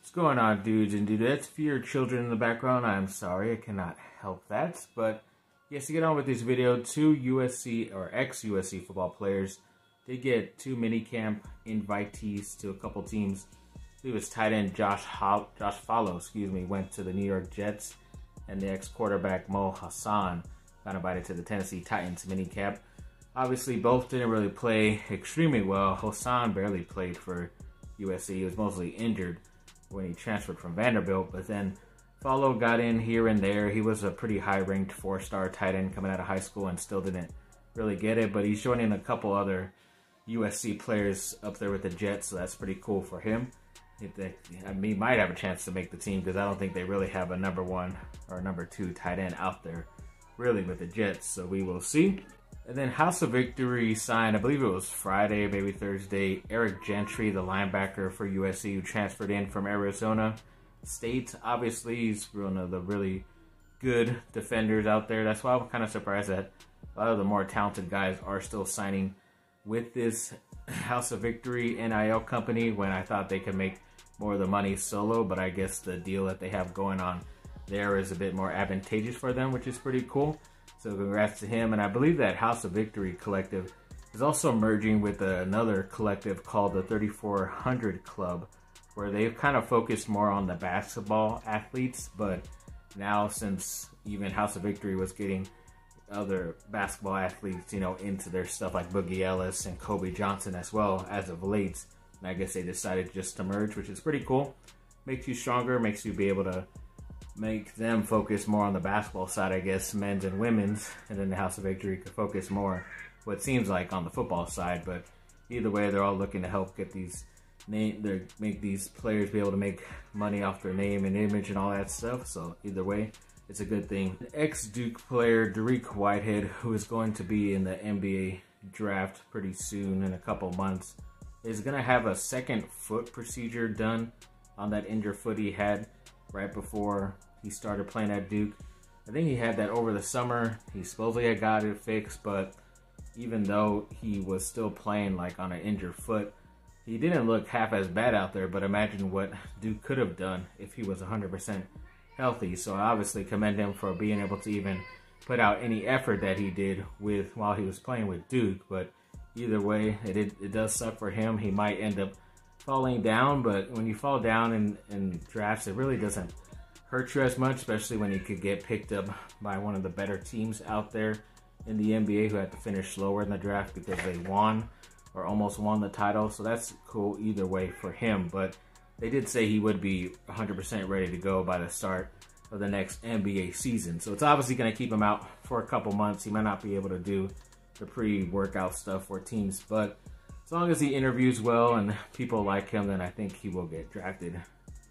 What's going on, dudes and dudettes? For your children in the background, I'm sorry, I cannot help that. But yes, to get on with this video, two USC or ex-USC football players did get two minicamp invitees to a couple teams. I believe it was tight end Josh Fallow, went to the New York Jets, and the ex-quarterback Mo Hassan got invited to the Tennessee Titans minicamp. Obviously, both didn't really play extremely well. Hassan barely played for USC. He was mostly injured when he transferred from Vanderbilt, but then Fallow got in here and there. He was a pretty high-ranked four-star tight end coming out of high school and still didn't really get it, but he's joining a couple other USC players up there with the Jets, so that's pretty cool for him. He might have a chance to make the team because I don't think they really have a number one or number two tight end out there really with the Jets, so we will see. And then House of Victory signed, I believe it was Friday, maybe Thursday, Eric Gentry, the linebacker for USC who transferred in from Arizona State. Obviously, he's one of the really good defenders out there. That's why I'm kind of surprised that a lot of the more talented guys are still signing with this House of Victory NIL company when I thought they could make more of the money solo, but I guess the deal that they have going on there is a bit more advantageous for them, which is pretty cool. So congrats to him. And I believe that House of Victory collective is also merging with another collective called the 3400 Club, where they've kind of focused more on the basketball athletes. But now, since even House of Victory was getting other basketball athletes, you know, into their stuff like Boogie Ellis and Kobe Johnson as well as of late, and I guess they decided just to merge, which is pretty cool. Makes you stronger, makes you be able to make them focus more on the basketball side, I guess, men's and women's, and then the House of Victory could focus more, what seems like, on the football side. But either way, they're all looking to help get these make these players be able to make money off their name and image and all that stuff. So either way, it's a good thing. Ex-Duke player Dariq Whitehead, who is going to be in the NBA draft pretty soon in a couple months, is going to have a second foot procedure done on that injured foot he had right before he started playing at Duke. I think he had that over the summer. He supposedly had got it fixed, but even though he was still playing like on an injured foot, he didn't look half as bad out there. But imagine what Duke could have done if he was 100% healthy. So I obviously commend him for being able to even put out any effort that he did while he was playing with Duke. But either way, it does suck for him. He might end up falling down, but when you fall down in drafts, it really doesn't hurt you as much, especially when you could get picked up by one of the better teams out there in the NBA who had to finish lower in the draft because they won or almost won the title. So that's cool either way for him, but they did say he would be 100% ready to go by the start of the next NBA season. So it's obviously going to keep him out for a couple months. He might not be able to do the pre-workout stuff for teams, but as long as he interviews well and people like him, then I think he will get drafted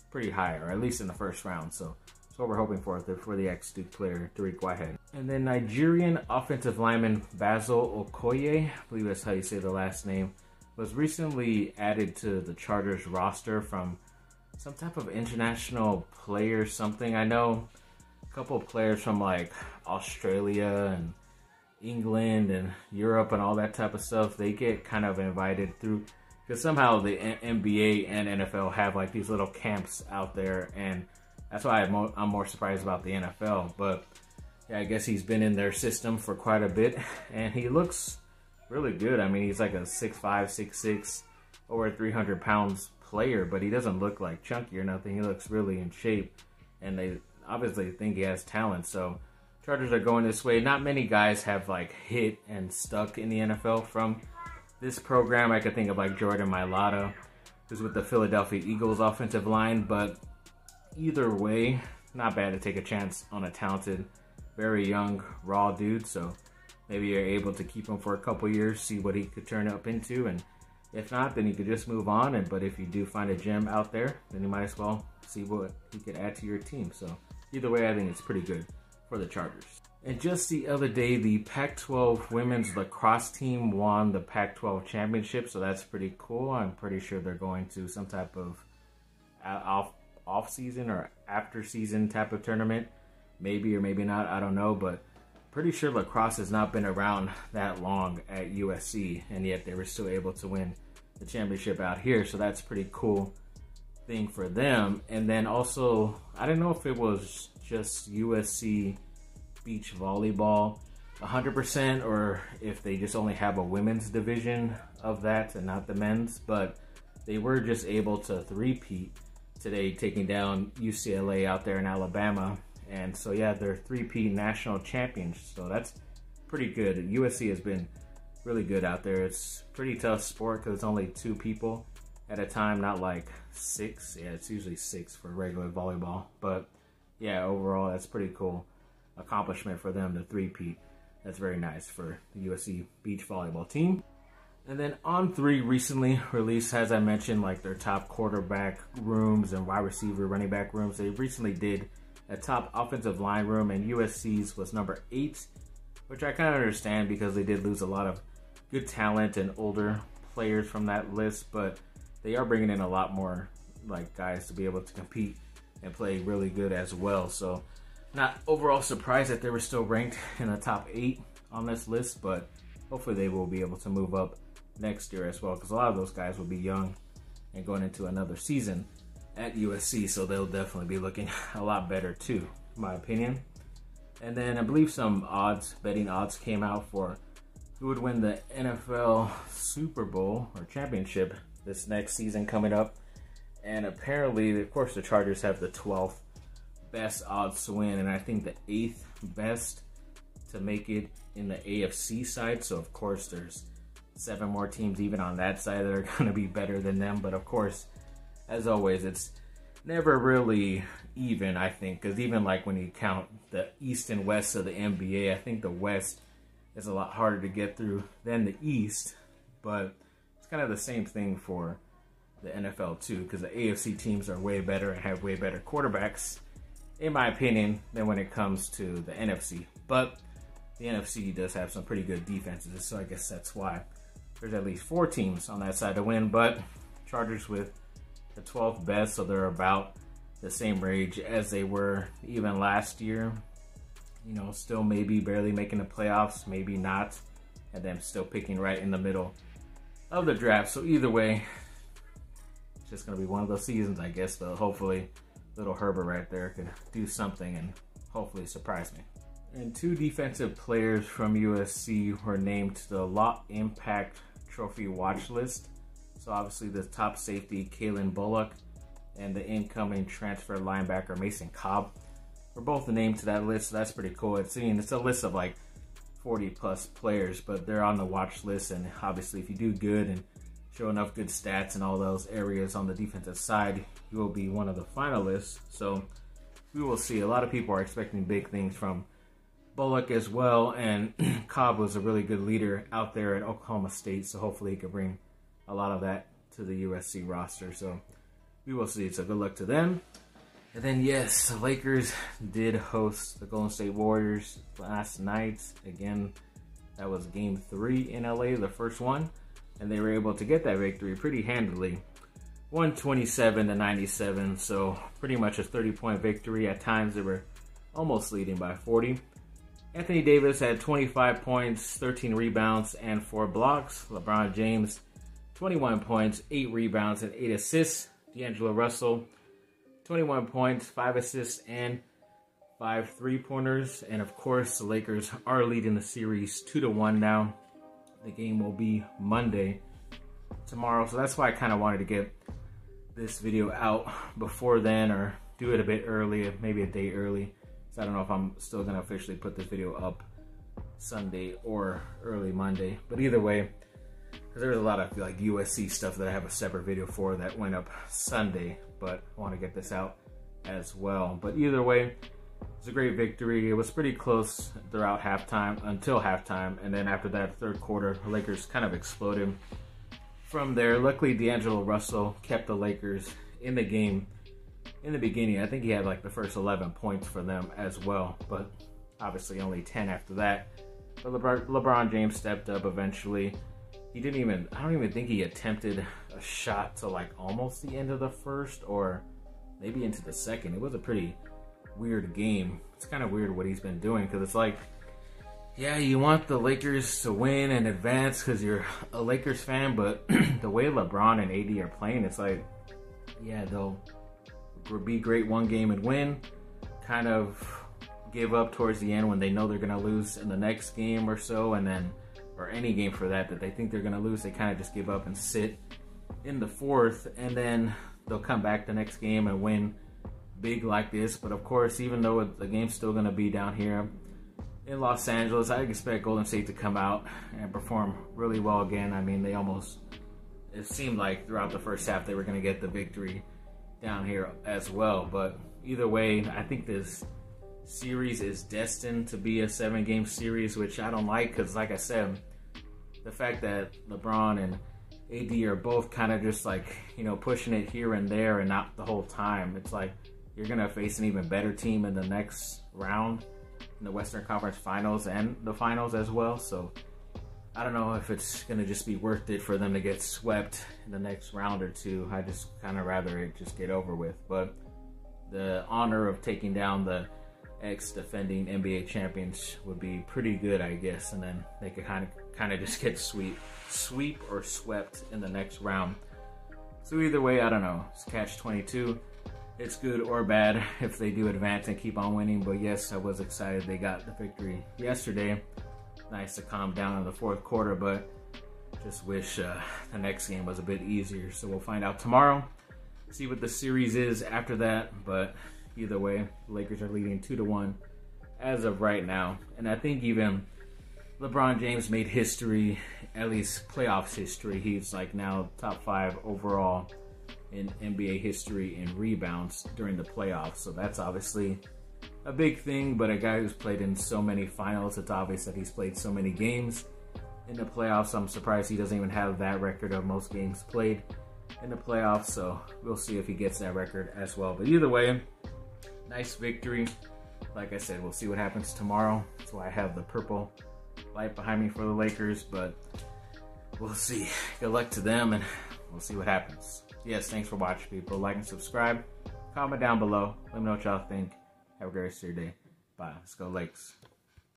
pretty high, or at least in the first round. So that's what we're hoping for the ex-Duke player, Dariq Whitehead. And then Nigerian offensive lineman Basil Okoye, I believe that's how you say the last name, was recently added to the Chargers roster from some type of international player something. I know a couple of players from like Australia and England and Europe and all that type of stuff, they get kind of invited through because somehow the NBA and NFL have like these little camps out there, and that's why I'm more surprised about the NFL. But yeah, I guess he's been in their system for quite a bit, and he looks really good. I mean, he's like a 6'5", 6'6", over 300 pounds player, but he doesn't look like chunky or nothing. He looks really in shape, and they obviously think he has talent. So Chargers are going this way. Not many guys have like hit and stuck in the NFL from this program. I could think of like Jordan Mailata, who's with the Philadelphia Eagles offensive line, but either way, not bad to take a chance on a talented, very young, raw dude. So maybe you're able to keep him for a couple years, see what he could turn up into, and if not, then you could just move on. But if you do find a gem out there, then you might as well see what he could add to your team. So either way, I think it's pretty good for the Chargers. And just the other day, the Pac-12 women's lacrosse team won the Pac-12 championship, so that's pretty cool. I'm pretty sure they're going to some type of off-season or after-season type of tournament. Maybe or maybe not, I don't know, but pretty sure lacrosse has not been around that long at USC, and yet they were still able to win the championship out here, so that's pretty cool thing for them. And then also, I don't know if it was just USC beach volleyball 100% or if they just only have a women's division of that and not the men's, but they were just able to three-peat today, taking down UCLA out there in Alabama. And so yeah, they're three-peat national champions, so that's pretty good. USC has been really good out there. It's a pretty tough sport because it's only 2 people at a time, not like 6. Yeah, it's usually 6 for regular volleyball. But yeah, overall, that's pretty cool accomplishment for them to three-peat. That's very nice for the USC beach volleyball team. And then On3 recently released, as I mentioned, like their top quarterback rooms and wide receiver running back rooms. They recently did a top offensive line room, and USC's was number 8, which I kind of understand because they did lose a lot of good talent and older players from that list, but they are bringing in a lot more like guys to be able to compete and play really good as well. So not overall surprised that they were still ranked in the top 8 on this list, but hopefully they will be able to move up next year as well, because a lot of those guys will be young and going into another season at USC, so they'll definitely be looking a lot better too, in my opinion. And then I believe some betting odds came out for who would win the NFL Super Bowl or championship this next season coming up. And apparently, of course, the Chargers have the 12th best odds to win, and I think the 8th best to make it in the AFC side. So of course there's 7 more teams even on that side that are going to be better than them. But of course, as always, it's never really even, I think, because even like when you count the East and West of the NBA, I think the West is a lot harder to get through than the East. But it's kind of the same thing for the NFL too, because the AFC teams are way better and have way better quarterbacks, in my opinion, than when it comes to the NFC. But the NFC does have some pretty good defenses, so I guess that's why there's at least 4 teams on that side to win. But Chargers with the 12th best, so they're about the same range as they were even last year. You know, still maybe barely making the playoffs, maybe not, and then still picking right in the middle of the draft. So either way, it's just going to be one of those seasons, I guess, but hopefully little Herbert right there could do something and hopefully surprise me. And 2 defensive players from USC were named to the Lot Impact Trophy watch list. So obviously the top safety, Kalen Bullock, and the incoming transfer linebacker, Mason Cobb, were both named to that list. So that's pretty cool. It's a list of like 40 plus players, but they're on the watch list. And obviously if you do good and show enough good stats in all those areas on the defensive side, you will be one of the finalists. So we will see. A lot of people are expecting big things from Bullock as well, and Cobb was a really good leader out there at Oklahoma State, so hopefully he could bring a lot of that to the USC roster. So we will see. So good luck to them. And then yes, the Lakers did host the Golden State Warriors last night. Again, that was game 3 in LA, the first one, and they were able to get that victory pretty handily, 127-97. So pretty much a 30-point victory. At times they were almost leading by 40. Anthony Davis had 25 points, 13 rebounds, and 4 blocks. LeBron James, 21 points, 8 rebounds, and 8 assists. D'Angelo Russell, 21 points, 5 assists, and 5 three-pointers. And of course, the Lakers are leading the series 2-1 now. The game will be Monday, tomorrow. So that's why I kind of wanted to get this video out before then, or do it a bit early, maybe a day early. I don't know if I'm still going to officially put this video up Sunday or early Monday. But either way, because there's a lot of like USC stuff that I have a separate video for that went up Sunday. But I want to get this out as well. But either way, it's a great victory. It was pretty close throughout halftime, until halftime. And then after that third quarter, the Lakers kind of exploded from there. Luckily, D'Angelo Russell kept the Lakers in the game. In the beginning, I think he had like the first 11 points for them as well, but obviously only 10 after that. But LeBron James stepped up eventually. I don't even think he attempted a shot to like almost the end of the first, or maybe into the second. It was a pretty weird game. It's kind of weird what he's been doing, because it's like, yeah, you want the Lakers to win and advance because you're a Lakers fan, but the way LeBron and AD are playing, it's like, yeah, they'll be great one game and win, kind of give up towards the end when they know they're going to lose in the next game or so, and then, or any game for that they think they're going to lose, they kind of just give up and sit in the fourth, and then they'll come back the next game and win big like this. But of course, even though the game's still going to be down here in Los Angeles, I expect Golden State to come out and perform really well again. I mean, it seemed like throughout the first half they were going to get the victory down here as well. But either way, I think this series is destined to be a 7-game series, which I don't like, because like I said, the fact that LeBron and AD are both kind of just like, you know, pushing it here and there and not the whole time. It's like you're going to face an even better team in the next round in the Western Conference Finals and the Finals as well. So I don't know if it's going to just be worth it for them to get swept in the next round or two. I just kind of rather it just get over with. But the honor of taking down the ex-defending NBA champions would be pretty good, I guess. And then they could kind of just get sweep or swept in the next round. So either way, I don't know. It's catch-22. It's good or bad if they do advance and keep on winning. But yes, I was excited they got the victory yesterday. Nice to calm down in the fourth quarter, but just wish the next game was a bit easier. So we'll find out tomorrow, see what the series is after that. But either way, the Lakers are leading 2-1 as of right now. And I think even LeBron James made history, at least playoffs history. He's like now top 5 overall in NBA history in rebounds during the playoffs. So that's obviously a big thing, but a guy who's played in so many finals, it's obvious that he's played so many games in the playoffs. I'm surprised he doesn't even have that record of most games played in the playoffs. So we'll see if he gets that record as well. But either way, nice victory. Like I said, we'll see what happens tomorrow. That's why I have the purple light behind me for the Lakers, but we'll see. Good luck to them, and we'll see what happens. Yes, thanks for watching, people. Like and subscribe. Comment down below. Let me know what y'all think. Have a great rest of your day. Bye. Let's go Lakers.